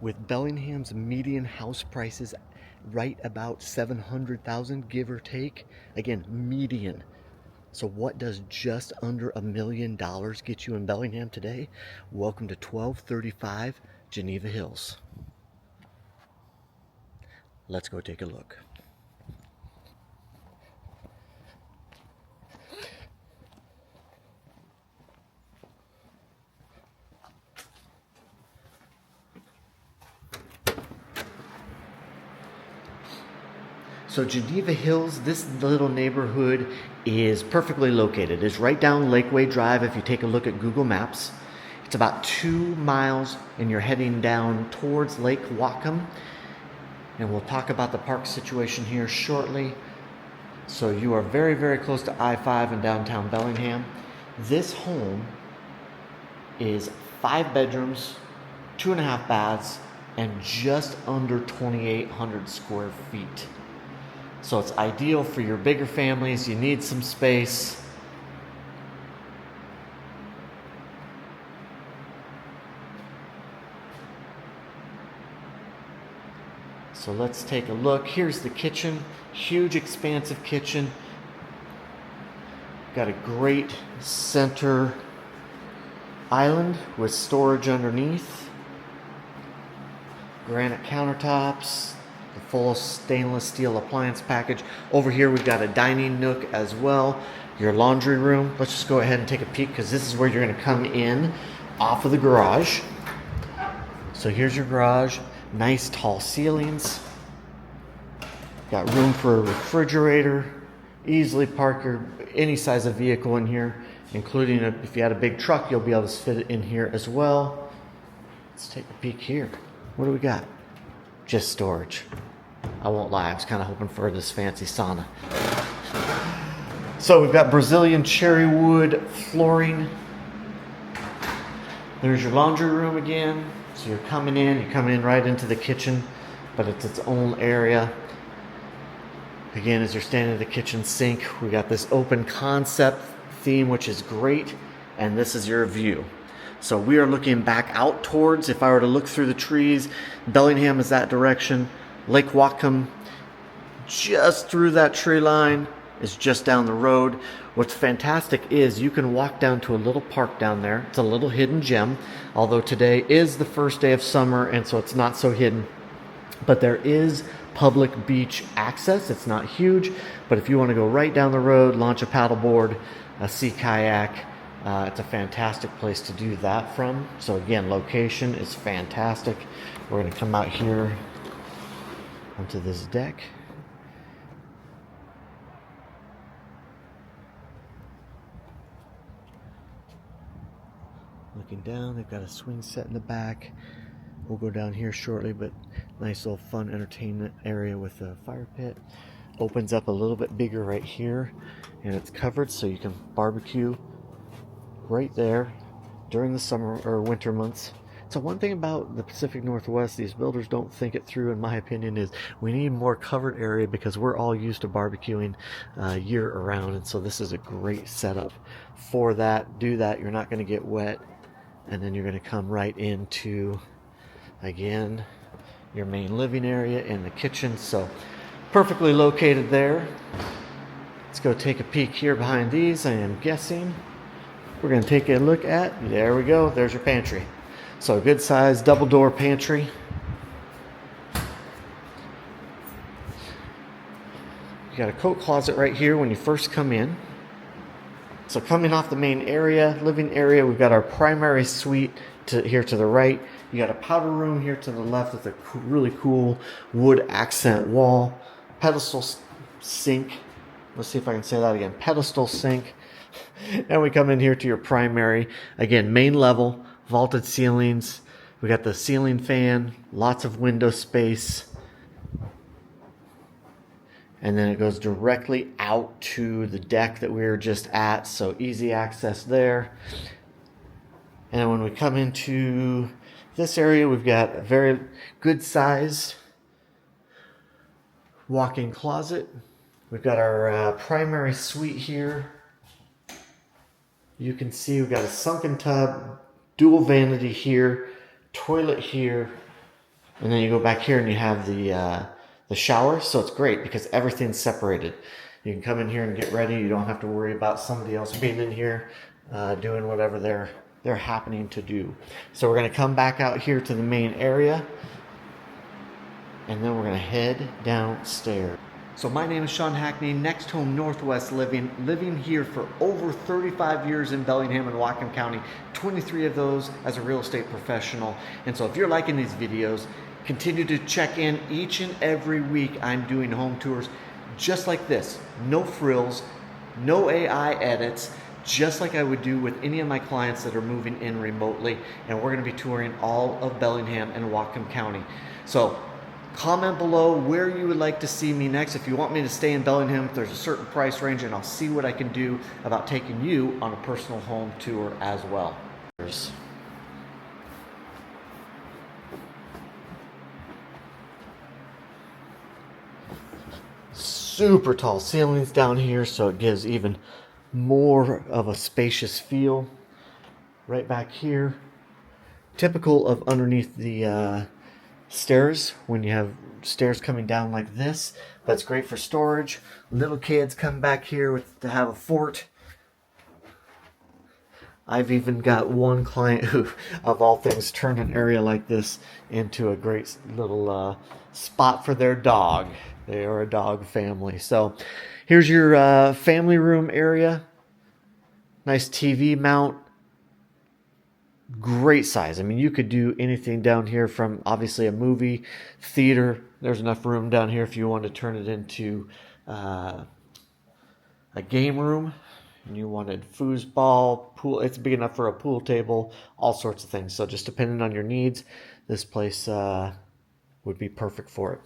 With Bellingham's median house prices right about 700,000, give or take. Again, median. So what does just under $1 million get you in Bellingham today? Welcome to 1235 Geneva Hills. Let's go take a look. So Geneva Hills, this little neighborhood is perfectly located. It's right down Lakeway Drive if you take a look at Google Maps. It's about 2 miles and you're heading down towards Lake Whatcom. And we'll talk about the park situation here shortly. So you are very, very close to I-5 in downtown Bellingham. This home is 5 bedrooms, 2.5 baths, and just under 2,800 square feet. So it's ideal for your bigger families. You need some space. So let's take a look. Here's the kitchen. Huge, expansive kitchen. Got a great center island with storage underneath. Granite countertops. The full stainless steel appliance package. Over here we've got a dining nook as well. Your laundry room. Let's just go ahead and take a peek because this is where you're going to come in off of the garage. So here's your garage. Nice tall ceilings. Got room for a refrigerator. Easily park any size of vehicle in here, including if you had a big truck, you'll be able to fit it in here as well. Let's take a peek here. What do we got? Just storage. I won't lie, I was kind of hoping for this fancy sauna. So we've got Brazilian cherry wood flooring. There's your laundry room again. So you're coming in right into the kitchen, but it's its own area. Again, as you're standing at the kitchen sink, we got this open concept theme, which is great, and this is your view. So we are looking back out towards, if I were to look through the trees, Bellingham is that direction. Lake Whatcom, just through that tree line, is just down the road. What's fantastic is you can walk down to a little park down there. It's a little hidden gem, although today is the first day of summer, and so it's not so hidden. But there is public beach access. It's not huge, but if you want to go right down the road, launch a paddleboard, a sea kayak, it's a fantastic place to do that from. So again, location is fantastic. We're going to come out here onto this deck. Looking down, they've got a swing set in the back. We'll go down here shortly, but nice little fun entertainment area with a fire pit. Opens up a little bit bigger right here, and it's covered so you can barbecue right there during the summer or winter months. So one thing about the Pacific Northwest, these builders don't think it through, in my opinion, is we need more covered area because we're all used to barbecuing year around, and so this is a great setup for that. Do that, you're not going to get wet, and then you're going to come right into, again, your main living area and the kitchen. So perfectly located there. Let's go take a peek here behind these. I am guessing we're going to take a look at, there we go, there's your pantry. So a good size double door pantry. You got a coat closet right here when you first come in. So coming off the main area, living area, we've got our primary suite here to the right. You got a powder room here to the left with a really cool wood accent wall. Pedestal sink. Let's see if I can say that again. Pedestal sink. And we come in here to your primary. Again, main level, vaulted ceilings. We got the ceiling fan, lots of window space. And then it goes directly out to the deck that we were just at. So easy access there. And then when we come into this area, we've got a very good sized walk-in closet. We've got our primary suite here. You can see we've got a sunken tub, dual vanity here, toilet here, And then you go back here and you have the shower. So it's great because everything's separated. You can come in here and get ready. You don't have to worry about somebody else being in here doing whatever they're happening to do. So we're going to come back out here to the main area, and then we're going to head downstairs. So my name is Sean Hackney, Next Home Northwest living here for over 35 years in Bellingham and Whatcom County, 23 of those as a real estate professional. And so if you're liking these videos, continue to check in each and every week. I'm doing home tours just like this, no frills, no AI edits, just like I would do with any of my clients that are moving in remotely. And we're going to be touring all of Bellingham and Whatcom County. So comment below where you would like to see me next. If you want me to stay in Bellingham, if there's a certain price range, and I'll see what I can do about taking you on a personal home tour as well. Super tall ceilings down here, so it gives even more of a spacious feel. Right back here, typical of underneath the stairs when you have stairs coming down like this, but it's great for storage. Little kids come back here to have a fort. I've even got one client who, of all things, turned an area like this into a great little spot for their dog. They are a dog family. So here's your family room area. Nice TV mount. Great size. I mean, you could do anything down here, from obviously a movie theater. There's enough room down here if you want to turn it into a game room and you wanted foosball, pool. It's big enough for a pool table, all sorts of things. So just depending on your needs, this place would be perfect for it.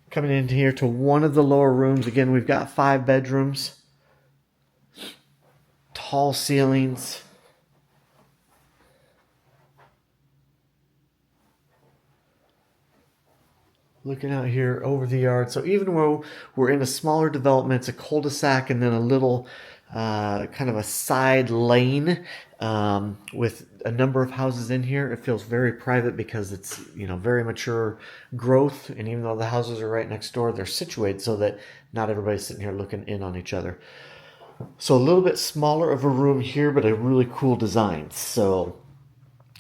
Coming in here to one of the lower rooms. Again, we've got 5 bedrooms, tall ceilings. Looking out here over the yard. So even though we're in a smaller development, it's a cul-de-sac and then a little kind of a side lane with a number of houses in here. It feels very private because it's, you know, very mature growth. And even though the houses are right next door, they're situated so that not everybody's sitting here looking in on each other. So a little bit smaller of a room here, but a really cool design. So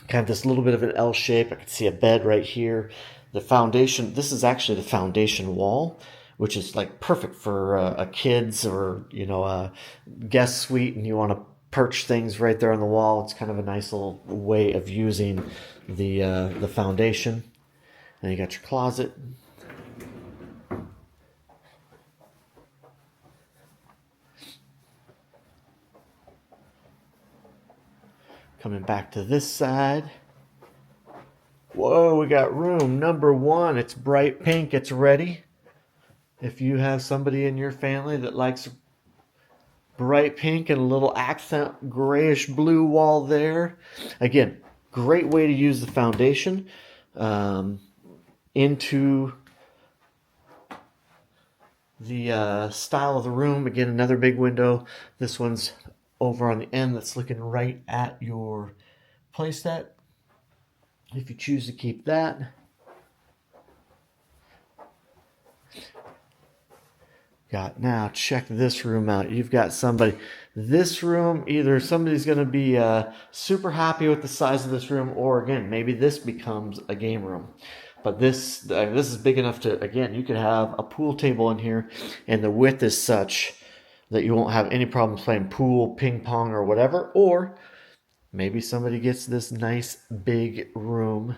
kind of this little bit of an L shape. I can see a bed right here. The foundation, this is actually the foundation wall, which is like perfect for a kid's or, you know, a guest suite, and you want to perch things right there on the wall. It's kind of a nice little way of using the foundation. And you got your closet. Coming back to this side. Whoa, we got room number 1. It's bright pink. It's ready. If you have somebody in your family that likes bright pink and a little accent grayish blue wall there. Again, great way to use the foundation into the style of the room. Again, another big window. This one's over on the end that's looking right at your playset. If you choose to keep that. Now check this room out. You've got somebody. This room, either somebody's going to be super happy with the size of this room, or again, maybe this becomes a game room. But this is big enough to, again, you could have a pool table in here, and the width is such that you won't have any problems playing pool, ping pong, or whatever. Or maybe somebody gets this nice big room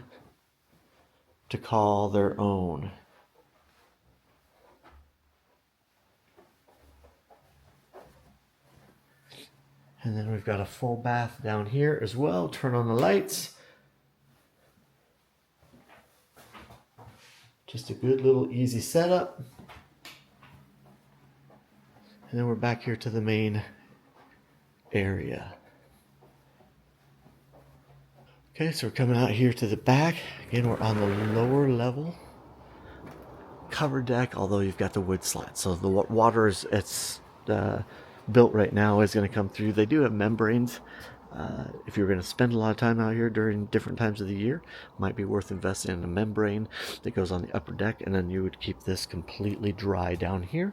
to call their own. And then we've got a full bath down here as well. Turn on the lights. Just a good little easy setup. And then we're back here to the main area. Okay, so we're coming out here to the back. Again, we're on the lower level. Covered deck, although you've got the wood slats. So the water is built right now is going to come through. They do have membranes If you're going to spend a lot of time out here during different times of the year, might be worth investing in a membrane that goes on the upper deck, and then you would keep this completely dry down here.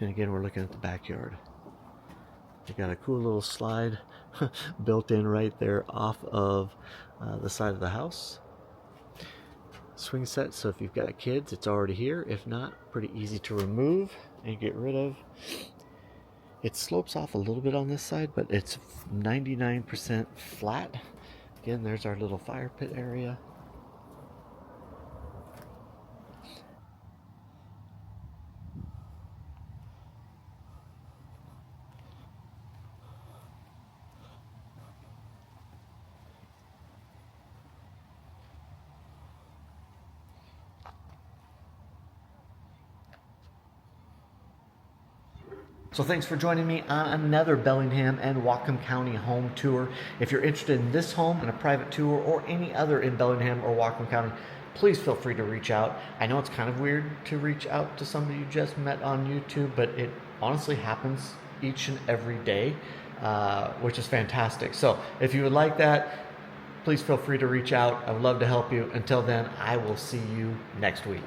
And again, we're looking at the backyard. You got a cool little slide built in right there off of the side of the house. Swing set, so if you've got kids, it's already here. If not, pretty easy to remove and get rid of. It slopes off a little bit on this side, but it's 99% flat. Again, there's our little fire pit area. So thanks for joining me on another Bellingham and Whatcom County home tour. If you're interested in this home and a private tour or any other in Bellingham or Whatcom County, please feel free to reach out. I know it's kind of weird to reach out to somebody you just met on YouTube, but it honestly happens each and every day, which is fantastic. So if you would like that, please feel free to reach out. I would love to help you. Until then, I will see you next week.